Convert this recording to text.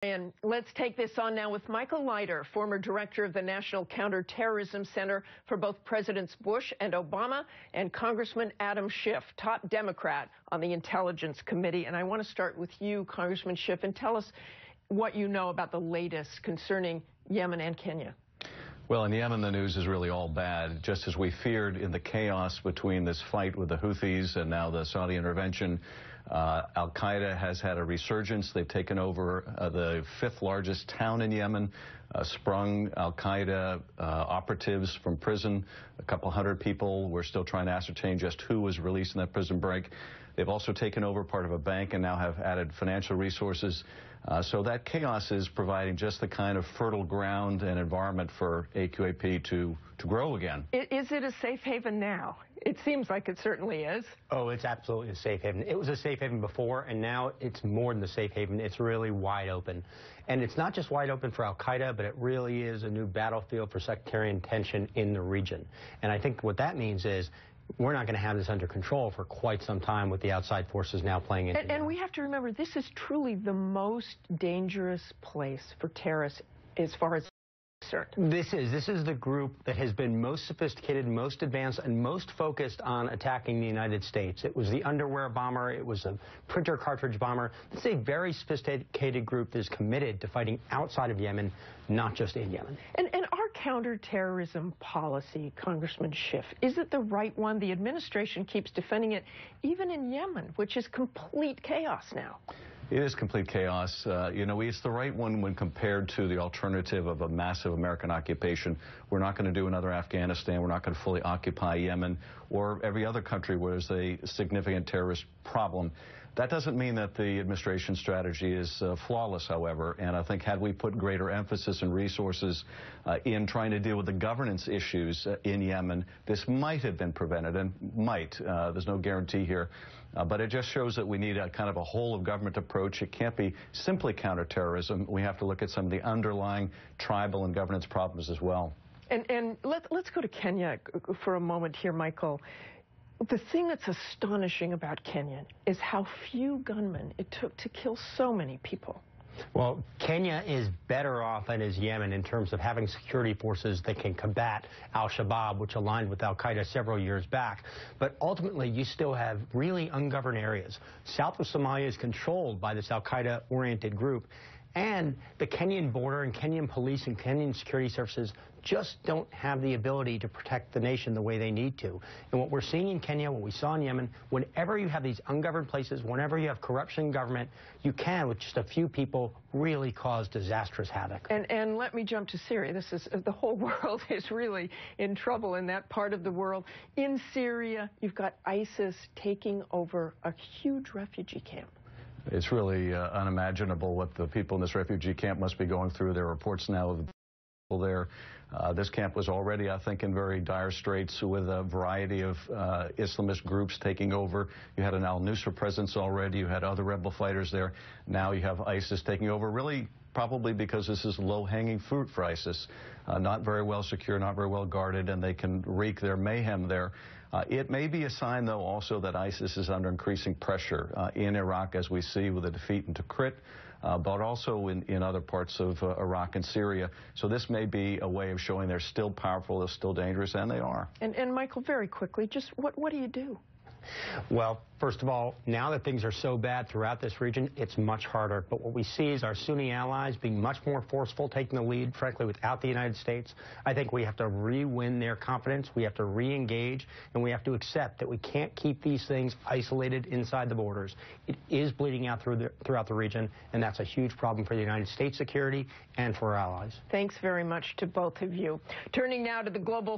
And let's take this on now with Michael Leiter, former director of the National Counterterrorism Center for both Presidents Bush and Obama, and Congressman Adam Schiff, top Democrat on the Intelligence Committee. And I want to start with you, Congressman Schiff, and tell us what you know about the latest concerning Yemen and Kenya. Well, in Yemen, the news is really all bad. Just as we feared in the chaos between this fight with the Houthis and now the Saudi intervention, Al-Qaeda has had a resurgence. They've taken over the fifth largest town in Yemen, sprung Al-Qaeda operatives from prison, a couple hundred people. We're still trying to ascertain just who was released in that prison break. They've also taken over part of a bank and now have added financial resources. So that chaos is providing just the kind of fertile ground and environment for AQAP to grow again. Is it a safe haven now? It seems like it certainly is. Oh, it's absolutely a safe haven. It was a safe haven before, and now it's more than a safe haven. It's really wide open. And it's not just wide open for Al-Qaeda, but it really is a new battlefield for sectarian tension in the region. And I think what that means is we're not going to have this under control for quite some time with the outside forces now playing into it. And we have to remember, this is truly the most dangerous place for terrorists as far as This is the group that has been most sophisticated, most advanced, and most focused on attacking the United States. It was the underwear bomber. It was a printer cartridge bomber. It's a very sophisticated group that is committed to fighting outside of Yemen, not just in Yemen. And our counterterrorism policy, Congressman Schiff, is it the right one? The administration keeps defending it, even in Yemen, which is complete chaos now. It is complete chaos. It's the right one when compared to the alternative of a massive American occupation. We're not going to do another Afghanistan. We're not going to fully occupy Yemen or every other country where there's a significant terrorist problem. That doesn't mean that the administration strategy is flawless, however, and I think had we put greater emphasis and resources in trying to deal with the governance issues in Yemen, this might have been prevented, and might. There's no guarantee here. But it just shows that we need a kind of a whole-of-government approach. It can't be simply counterterrorism. We have to look at some of the underlying tribal and governance problems as well. And let's go to Kenya for a moment here, Michael. The thing that's astonishing about Kenya is how few gunmen it took to kill so many people. Well, Kenya is better off than is Yemen in terms of having security forces that can combat Al-Shabaab, which aligned with Al-Qaeda several years back. But ultimately, you still have really ungoverned areas. South of Somalia is controlled by this Al-Qaeda-oriented group. And the Kenyan border and Kenyan police and Kenyan security services just don't have the ability to protect the nation the way they need to. And what we're seeing in Kenya, what we saw in Yemen, whenever you have these ungoverned places, whenever you have corruption in government, you can, with just a few people, really cause disastrous havoc. And let me jump to Syria. This is, the whole world is really in trouble in that part of the world. In Syria, you've got ISIS taking over a huge refugee camp. It's really unimaginable what the people in this refugee camp must be going through. There are reports now of the people there. This camp was already, I think, in very dire straits with a variety of Islamist groups taking over. You had an al-Nusra presence already. You had other rebel fighters there. Now you have ISIS taking over, really probably because this is low-hanging fruit for ISIS. Not very well secure, not very well guarded, and they can wreak their mayhem there. It may be a sign, though, also that ISIS is under increasing pressure in Iraq, as we see with the defeat in Tikrit, but also in other parts of Iraq and Syria. So this may be a way of showing they're still powerful, they're still dangerous, and they are. And Michael, very quickly, just what do you do? Well, first of all, now that things are so bad throughout this region, it's much harder. But what we see is our Sunni allies being much more forceful, taking the lead, frankly, without the United States. I think we have to re-win their confidence. We have to re-engage, and we have to accept that we can't keep these things isolated inside the borders. It is bleeding out throughout the region, and that's a huge problem for the United States security and for our allies. Thanks very much to both of you. Turning now to the global